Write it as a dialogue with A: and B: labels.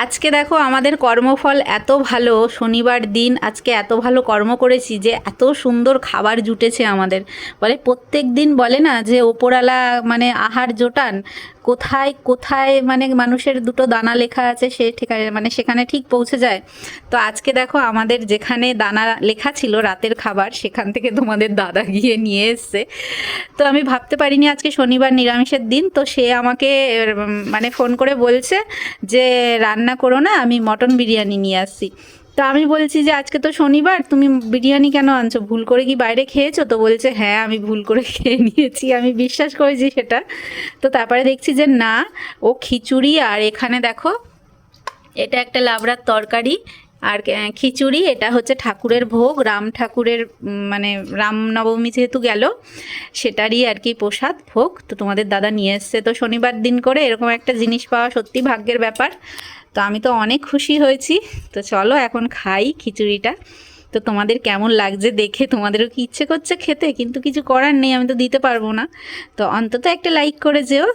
A: আজকে দেখো আমাদের কর্মফল এত ভালো, শনিবার দিন আজকে এত ভালো কর্ম করেছি যে এত সুন্দর খাবার জুটেছে আমাদের। বলে প্রত্যেক দিন বলে না যে ওপরওয়ালা মানে আহার জোটান, কোথায় কোথায় মানে মানুষের দুটো দানা লেখা আছে সে ঠিকায় মানে সেখানে ঠিক পৌঁছে যায়। তো আজকে দেখো আমাদের যেখানে দানা লেখা ছিল রাতের খাবার সেখান থেকে তোমাদের দাদা গিয়ে নিয়ে এসছে। তো আমি ভাবতে পারিনি আজকে শনিবার নিরামিষের দিন, তো সে আমাকে মানে ফোন করে বলছে যে রান্না করো না, আমি মটন বিরিয়ানি নিয়ে আসছি। তো আমি বলছি যে আজকে তো শনিবার, তুমি বিরিয়ানি কেন আনছো, ভুল করে কি বাইরে খেয়েছো? তো বলছে হ্যাঁ আমি ভুল করে খেয়ে নিয়েছি। আমি বিশ্বাস করেছি সেটা। তো তারপরে দেখছি যে না, ও খিচুড়ি আর এখানে দেখো এটা একটা লাবড়ার তরকারি আর খিচুড়ি, এটা হচ্ছে ঠাকুরের ভোগ, রাম ঠাকুরের মানে রামনবমী যেহেতু গেল সেটারই আর কি প্রসাদ ভোগ। তো তোমাদের দাদা নিয়ে এসছে, তো শনিবার দিন করে এরকম একটা জিনিস পাওয়া সত্যি ভাগ্যের ব্যাপার। তো আমি তো অনেক খুশি হয়েছি। তো চলো এখন খাই খিচুড়িটা। তো তোমাদের কেমন লাগছে দেখে, তোমাদেরও কি ইচ্ছে করছে খেতে? কিন্তু কিছু করার নেই, আমি তো দিতে পারবো না। তো অন্তত একটা লাইক করে যেও।